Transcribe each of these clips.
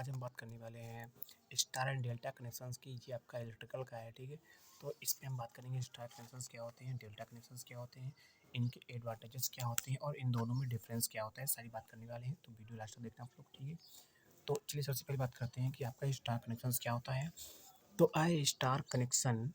आज हम बात करने वाले हैं स्टार एंड डेल्टा कनेक्शंस की। ये आपका इलेक्ट्रिकल का है, ठीक है। तो इसमें हम बात करेंगे स्टार कनेक्शंस क्या होते हैं, डेल्टा कनेक्शंस क्या होते हैं, इनके एडवांटेजेस क्या होते हैं और इन दोनों में डिफरेंस क्या होता है, सारी बात करने वाले हैं। तो वीडियो लास्ट तक देखना आप लोग, ठीक है। तो चलिए सबसे पहले बात करते हैं कि आपका स्टार कनेक्शंस क्या होता है। तो I star connection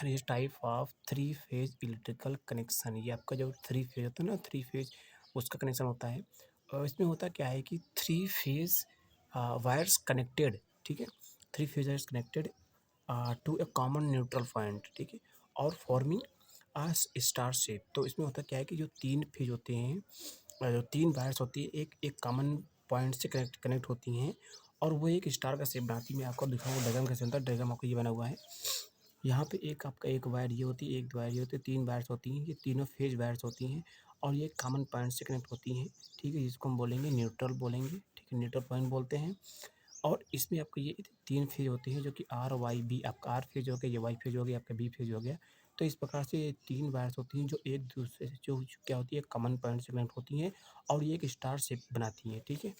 is type of three phase electrical connection. ये आपका जो थ्री फेज होता है ना, थ्री फेज उसका कनेक्शन होता है। और इसमें होता क्या है कि थ्री फेज वायर्स कनेक्टेड, ठीक है, three phase wires connected to a common neutral point, ठीक है, और फॉर्मिंग आ स्टार शेप। तो इसमें होता क्या है कि जो तीन फेज होते हैं, जो तीन वायर्स होती है, एक एक कॉमन पॉइंट से कनेक्ट होती हैं और वो एक स्टार का शेप बनाती है। मैं आपको दिखाऊंगा डायग्राम कैसे बनता है। डायग्राम आपको ये बना हुआ है। यहाँ पे एक आपका एक वायर ये होती है, एक वायर ये होती है, तीन वायर्स होती हैं, ये तीनों फेज वायर्स होती हैं और ये कॉमन पॉइंट से कनेक्ट होती हैं, ठीक है, जिसको हम बोलेंगे न्यूट्रल बोलेंगे, ठीक है, न्यूट्रल पॉइंट बोलते हैं। और इसमें आपको ये तीन फेज होते हैं जो कि आर वाई बी, आपका आर फेज हो गया, ये वाई फेज हो गया, आपका बी फेज हो गया। तो इस प्रकार से ये तीन वायर्स होती हैं जो एक दूसरे से जो क्या होती है, कॉमन पॉइंट से कनेक्ट होती हैं और ये एक स्टार शेप बनाती हैं, ठीक है।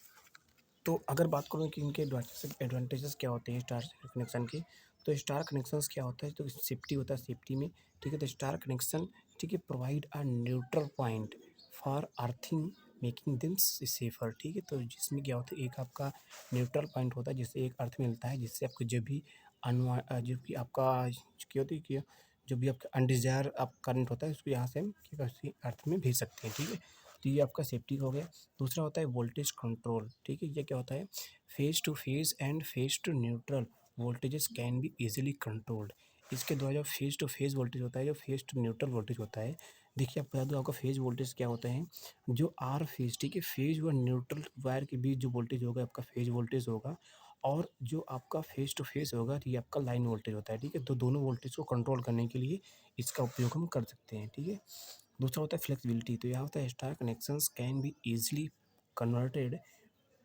तो अगर बात करूँ कि इनके एडवांटेजेस क्या होते हैं स्टार कनेक्शन के, तो स्टार कनेक्शंस क्या होता है, तो सेफ्टी होता है सेफ्टी में, ठीक है। तो स्टार कनेक्शन, ठीक है, provide a neutral point for earthing making them safer, ठीक है। तो जिसमें क्या होता है, एक आपका न्यूट्रल पॉइंट होता है जिससे एक अर्थ मिलता है, जिससे आपको जब भी जो कि आपका क्या होती है कि जो भी आपका अनडिजायर आप करंट होता है उसको यहाँ से हम क्या उसी अर्थ में भेज सकते हैं, ठीक है। तो ये आपका सेफ्टी हो गया। दूसरा होता है वोल्टेज कंट्रोल, ठीक है। ये क्या होता है, phase to phase and phase two neutral voltages can be easily controlled. इसके द्वारा जो फेज टू फेज वोल्टेज होता है, जो फेज टू न्यूट्रल वोल्टेज होता है, देखिए आपको बता दूँ आपका फेज वोल्टेज क्या होता है, जो आर फेज, ठीक है, फेज व न्यूट्रल वायर के बीच जो वोल्टेज होगा आपका फेज वोल्टेज होगा। और जो आपका फेस टू फेस होगा तो ये आपका लाइन वोल्टेज होता है, ठीक है। तो दोनों वोल्टेज को कंट्रोल करने के लिए इसका उपयोग हम कर सकते हैं, ठीक है। दूसरा होता है फ्लेक्सिबिलिटी। तो यहाँ होता है star connections can be easily converted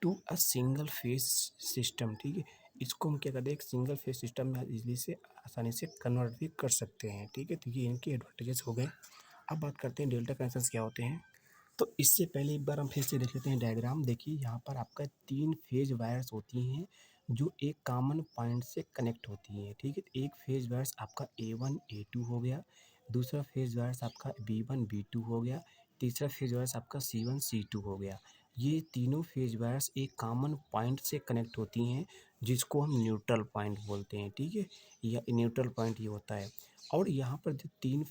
to a single phase system, ठीक है। इसको हम क्या करते हैं, एक सिंगल फेज सिस्टम में इजीली से आसानी से कन्वर्ट भी कर सकते हैं, ठीक है। तो ये इनके एडवांटेजेस हो गए। अब बात करते हैं डेल्टा कनेक्शंस क्या होते हैं। तो इससे पहले एक बार हम फिर से देख लेते हैं डायग्राम। देखिए यहाँ पर आपका तीन फेज वायर्स होती हैं जो एक कॉमन पॉइंट से कनेक्ट होती हैं, ठीक है। एक फेज वायर्स आपका A1 A2 हो गया, दूसरा फेज वायर्स आपका B1 B2 हो गया, तीसरा फेज वायर्स आपका C1 C2 हो गया। ये तीनों फेज वायर्स एक कॉमन पॉइंट से कनेक्ट होती हैं जिसको हम न्यूट्रल पॉइंट बोलते हैं, ठीक है। या न्यूट्रल पॉइंट ये होता है। और यहाँ पर जो तीन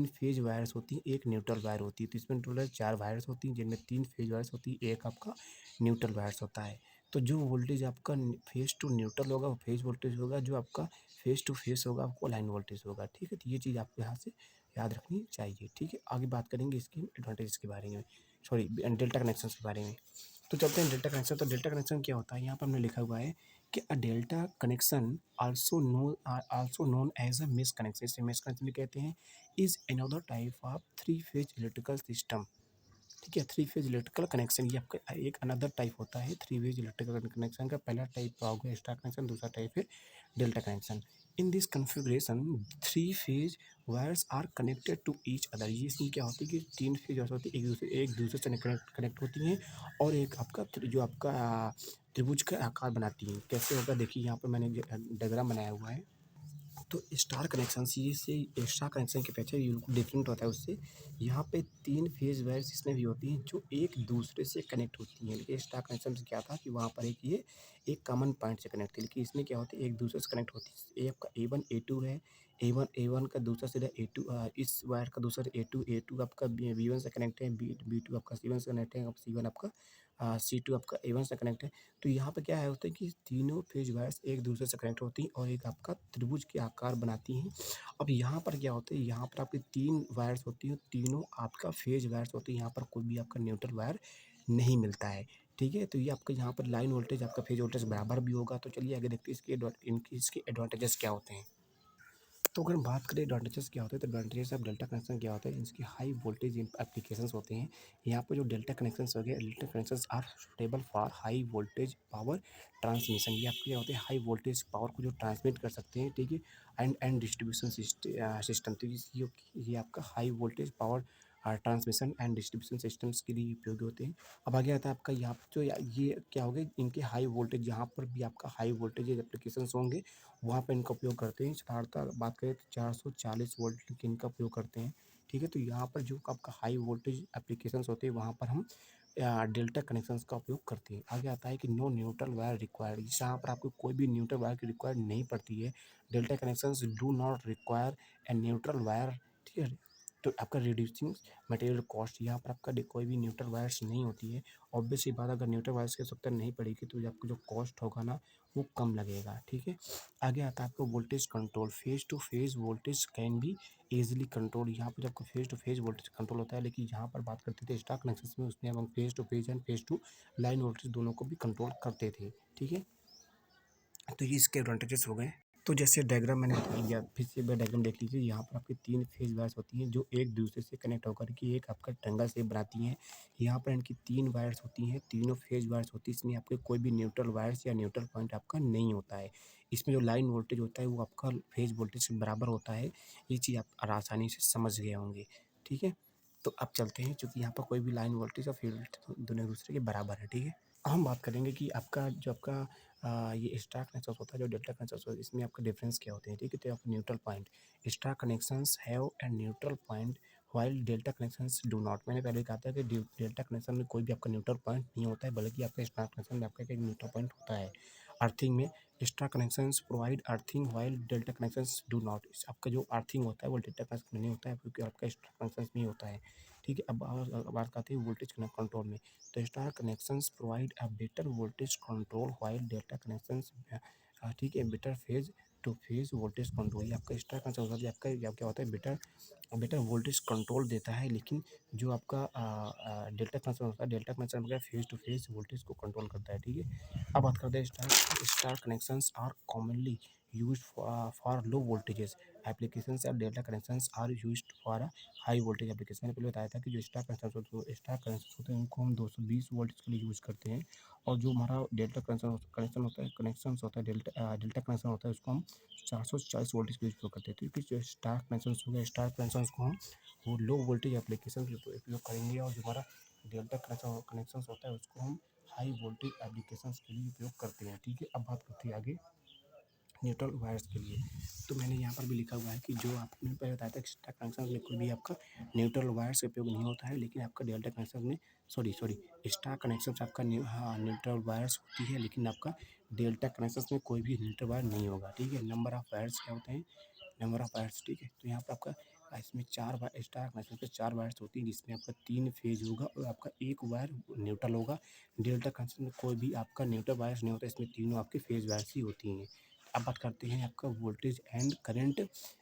फेज वायर्स होती हैं, एक न्यूट्रल वायर होती है। तो इसमें टोटल चार वायर्स होती हैं जिनमें तीन फेज वायर्स होती है, एक आपका न्यूट्रल वायर्स होता है। तो जो वोल्टेज आपका फेज टू न्यूट्रल होगा वो फेज वोल्टेज होगा, जो आपका फेस टू फेस होगा आपको लाइन वोल्टेज होगा, ठीक है। तो ये चीज़ आपको यहाँ से याद रखनी चाहिए, ठीक है। आगे बात करेंगे इसकी एडवांटेज के बारे में, सॉरी डेल्टा कनेक्शन के बारे में। तो चलते हैं डेल्टा कनेक्शन। तो डेल्टा कनेक्शन क्या होता है, यहाँ पर हमने लिखा हुआ है कि a delta connection also known as a mesh connection, इसे मेश कनेक्शन भी कहते हैं, is another type of three phase electrical system, ठीक है। थ्री फेज इलेक्ट्रिकल कनेक्शन ये आपका एक अनदर टाइप होता है थ्री फेज इलेक्ट्रिकल कनेक्शन का। पहला टाइप हो गया स्टार कनेक्शन, दूसरा टाइप है delta connection. In this configuration three phase wires are connected to each other. ये इसमें क्या होती है कि तीन फेज वायर्स होती है एक दूसरे से कनेक्ट होती हैं और एक आपका जो आपका त्रिभुज का आकार बनाती हैं। कैसे होगा देखिए, यहाँ पर मैंने डायग्राम बनाया हुआ है। तो स्टार कनेक्शन सी से एक्स्ट्रा कनेक्शन की पहचान बिल्कुल डिफरेंट होता है उससे। यहाँ पे तीन फेज वायर्स इसमें भी होती हैं जो एक दूसरे से कनेक्ट होती हैं, लेकिन स्टार कनेक्शन से क्या था कि वहाँ पर एक कॉमन पॉइंट से कनेक्ट थी, लेकिन इसमें क्या होती है एक दूसरे से कनेक्ट होती है। आपका A1 A2 है, A1 का दूसरा सीधा A2, इस वायर का दूसरा A2 आपका B1 से कनेक्ट है, B2 आपका C1 से कनेक्ट है, C1 आपका C2 आपका A1 से कनेक्ट है। तो यहाँ पे क्या है होता है कि तीनों फेज वायर्स एक दूसरे से कनेक्ट होती हैं और एक आपका त्रिभुज के आकार बनाती हैं। अब यहाँ पर क्या होता है, यहाँ पर आपकी तीन वायर्स होती हैं, तीनों आपका फेज वायर्स होती हैं। यहाँ पर कोई भी आपका न्यूट्रल वायर नहीं मिलता है, ठीक है। तो ये आपका यहाँ पर लाइन वोल्टेज आपका फेज वोल्टेज बराबर भी होगा। तो चलिए आगे देखते हैं इसके एडवांटेजेस क्या होते हैं। तो अगर हम बात करें एडवांटेजेस क्या होते हैं, तो एडवांटेजेस ऑफ डेल्टा कनेक्शन क्या होता है, इसके हाई वोल्टेज एप्लीकेशंस होते हैं। यहाँ पर जो डेल्टा कनेक्शंस हो गए, delta connections are suitable for high voltage power transmission. ये आपके क्या होते हैं, हाई वोल्टेज पावर को जो ट्रांसमिट कर सकते हैं, ठीक है, एंड डिस्ट्रीब्यूशन सिस्टम। तो ये आपका high voltage power transmission and distribution systems के लिए उपयोगी होते हैं। अब आगे आता है आपका यहाँ पे जो ये क्या हो गया, इनके हाई वोल्टेज, जहाँ पर भी आपका हाई वोल्टेज एप्लीकेशंस होंगे वहाँ पर इनका उपयोग करते हैं। साधारणतः बात करें तो 440 वोल्ट के इनका उपयोग करते हैं, ठीक है। तो यहाँ पर जो आपका हाई वोल्टेज एप्लीकेशंस होते हैं वहाँ पर हम डेल्टा कनेक्शंस का उपयोग करते हैं। आगे आता है कि नो न्यूट्रल वायर रिक्वायर्ड, जहाँ पर आपको कोई भी न्यूट्रल वायर की रिक्वायर्ड नहीं पड़ती है। Delta connections do not require a neutral wire, ठीक है। तो आपका रिड्यूसिंग मटेरियल कॉस्ट, यहाँ पर आपका कोई भी न्यूट्रल वायर्स नहीं होती है। ऑब्वियस सी बात, अगर न्यूट्रल वायर्स की आवश्यकता नहीं पड़ेगी तो आपका जो कॉस्ट होगा ना वो कम लगेगा, ठीक है। आगे आता है आपको voltage control. Phase to phase voltage can be easily control, यहाँ पर आपको phase to phase voltage control होता है, लेकिन यहाँ पर बात करते थे स्टार कनेक्शन में, उसमें हम phase to phase and phase two line voltage दोनों को भी कंट्रोल करते थे, ठीक है। तो ये इसके एडवांटेजेस हो गए। तो जैसे डायग्राम मैंने बता दिया, फिर से एक बार डायग्राम देख लीजिए। यहाँ पर आपकी 3 फेज वायर्स होती हैं जो एक दूसरे से कनेक्ट होकर के एक आपका ट्रायंगल शेप बनाती हैं। यहाँ पर इनकी 3 वायर्स होती हैं, तीनों फेज वायर्स होती हैं। इसमें आपके कोई भी न्यूट्रल वायर्स या न्यूट्रल पॉइंट आपका नहीं होता है। इसमें जो लाइन वोल्टेज होता है वो आपका फेज वोल्टेज से बराबर होता है। ये चीज़ आप आसानी से समझ गए होंगे, ठीक है। तो अब चलते हैं, चूँकि यहाँ पर कोई भी लाइन वोल्टेज और फेज वोल्टेज दोनों एक दूसरे के बराबर है, ठीक है। अब हम बात करेंगे कि आपका जो आपका ये स्टार कनेक्शंस होता है, जो डेल्टा कनेक्शंस होता है, इसमें आपके डिफरेंस क्या होते हैं, ठीक है। तो आपका neutral point, star connections have a neutral point while delta connections do not. मैंने पहले कहा था कि डेल्टा कनेक्शन में कोई भी आपका न्यूट्रल पॉइंट नहीं होता है, बल्कि आपका स्टार कनेक्शन में आपका एक न्यूट्रल पॉइंट होता है। अर्थिंग में star connections provide earthing while delta connections do not. आपका जो अर्थिंग होता है वो डेल्टा कनेक्शन में नहीं होता है, क्योंकि आपका स्टार कनेक्शन में ही होता है, ठीक है। अब बात करते हैं वोल्टेज कंट्रोल में। तो star connections provide a better voltage control while delta connections, ठीक है, better phase to phase voltage control. ये आपका स्टार कनेक्शन होता है, आपका क्या होता है, बेटर बेटर वोल्टेज कंट्रोल देता है। लेकिन जो आपका डेल्टा कनेक्शन होता है, डेल्टा कनेक्शन वगैरह फेज टू फेज वोल्टेज को कंट्रोल करता है, ठीक है। अब बात करते हैं star connections are commonly used for low voltages applications, और delta connections are used for high voltage application. मैंने पहले बताया था कि जो स्टार कनेक्शन होते हैं उनको हम 220 वोल्ट के लिए यूज़ करते हैं, और जो हमारा डेल्टा कनेक्शन होता है, डेल्टा कनेक्शन होता है, उसको हम 440 वोल्टेज के लिए उपयोग करते हैं। तो फिर जो स्टार कनेक्शन हो गया, स्टार कनेक्शन को हम वो लो वोल्टेज एप्लीकेशन में उपयोग करेंगे, और जो हमारा डेल्टा कनेक्शन होता है उसको हम हाई वोल्टेज एप्लीकेशन के लिए उपयोग करते हैं, ठीक है। अब बात करते हैं आगे न्यूट्रल वायर्स के लिए। तो मैंने यहाँ पर भी लिखा हुआ है कि जो आपने पहले बताया था कि स्टार कनेक्शन में कोई भी आपका न्यूट्रल वायर्स का उपयोग नहीं होता है, लेकिन आपका डेल्टा कनेक्शन में सॉरी स्टार कनेक्शन से आपका न्यूट्रल वायर्स होती है, लेकिन आपका डेल्टा कनेक्शन में कोई भी न्यूट्रल वायर नहीं होगा, ठीक है। नंबर ऑफ वायर्स क्या होते हैं, नंबर ऑफ वायर्स, ठीक है। तो यहाँ पर आपका इसमें 4 वायर, स्टार कनेक्शन पे 4 वायर्स होती हैं, जिसमें आपका 3 फेज होगा और आपका 1 वायर न्यूट्रल होगा। डेल्टा कनेक्शन में कोई भी आपका न्यूट्रल वायर्स नहीं होता, इसमें तीनों आपके फेज वायर्स ही होती हैं। अब बात करते हैं आपका वोल्टेज एंड करंट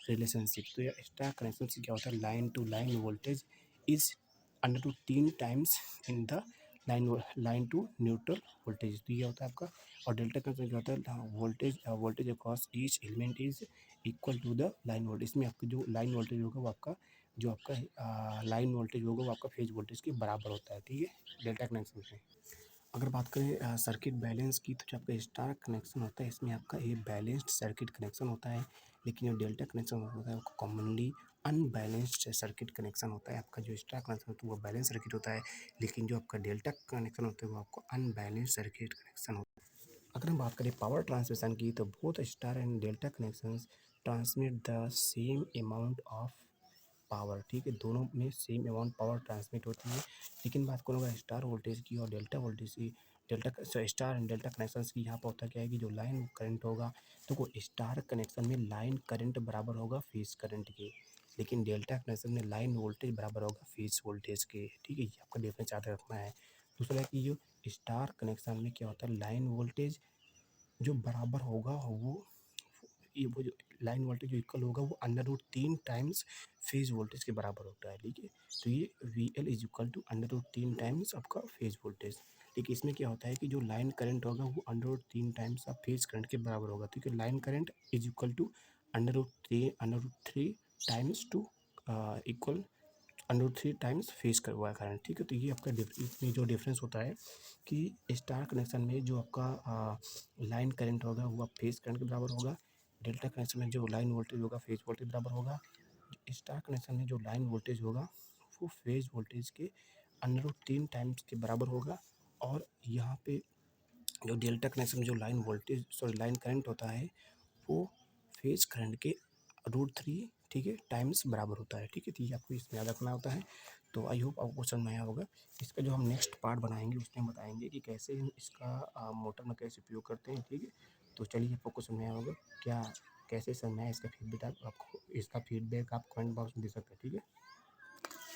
रिलेशनशिप। तो ये स्टार कनेक्शन से क्या होता है, line to line voltage is under to 3 times in the line to neutral voltage. तो ये होता है आपका। और डेल्टा कनेक्शन क्या होता है, voltage across each element is equal to the line voltage. इसमें आपका जो लाइन वोल्टेज होगा वो आपका जो आपका लाइन वोल्टेज होगा वो आपका फेज वोल्टेज के बराबर होता है, ठीक है, डेल्टा कनेक्शन में। अगर बात करें सर्किट बैलेंस की, तो जो आपका स्टार कनेक्शन होता है इसमें आपका ये बैलेंस्ड सर्किट कनेक्शन होता है, लेकिन जो डेल्टा कनेक्शन होता है वो कॉमनली अनबैलेंस्ड सर्किट कनेक्शन होता है। आपका जो स्टार कनेक्शन होता है वो बैलेंस सर्किट होता है, लेकिन जो आपका डेल्टा कनेक्शन होता है वो आपको अनबैलेंस्ड सर्किट कनेक्शन होता है। अगर हम बात करें पावर ट्रांसमिशन की, तो both star and delta connections transmit the same amount of power, ठीक है, दोनों में सेम अमाउंट पावर ट्रांसमिट होती है। लेकिन बात करूँगा स्टार वोल्टेज की और डेल्टा वोल्टेज की, स्टार एंड डेल्टा कनेक्शन की, यहाँ पर होता क्या है कि जो लाइन करंट होगा, तो वो स्टार कनेक्शन में लाइन करंट बराबर होगा फेज करंट के, लेकिन डेल्टा कनेक्शन में लाइन वोल्टेज बराबर होगा फेज वोल्टेज के, ठीक है। ये आपका डिफरेंस याद रखना है। दूसरा है कि जो स्टार कनेक्शन में क्या होता है, लाइन वोल्टेज जो बराबर होगा वो जो लाइन वोल्टेज जो इक्वल होगा वो under root 3 times phase voltage के बराबर होता है, ठीक है। तो ये V L is equal to under root 3 times आपका फेज वोल्टेज। ठीक है, इसमें क्या होता है कि जो लाइन करंट होगा वो under root 3 times of phase current के बराबर होगा, ठीक है। Line current is equal to under root 3 times to equal under root 3 times phase कर हुआ करंट, ठीक है। तो ये आपका इसमें जो डिफरेंस होता है कि स्टार कनेक्शन में जो आपका लाइन करंट होगा वो आप फेज करंट के बराबर होगा, डेल्टा कनेक्शन में जो लाइन वोल्टेज होगा फेज वोल्टेज बराबर होगा। स्टार कनेक्शन में जो लाइन वोल्टेज होगा वो फेज वोल्टेज के √3 टाइम्स के बराबर होगा। और यहाँ पे जो डेल्टा कनेक्शन जो लाइन करंट होता है वो फेज करंट के √3, ठीक है, टाइम्स बराबर होता है, ठीक है। तो ये आपको इसमें याद रखना होता है। तो आई होप आपको समझ में आया होगा। इसका जो हम नेक्स्ट पार्ट बनाएंगे उसमें बताएंगे कि कैसे हम इसका मोटर में कैसे उपयोग करते हैं, ठीक है। तो चलिए आपको समझ में आया होगा क्या कैसे समझना है। इसका फीडबैक आप कमेंट बॉक्स में दे सकते हैं, ठीक है।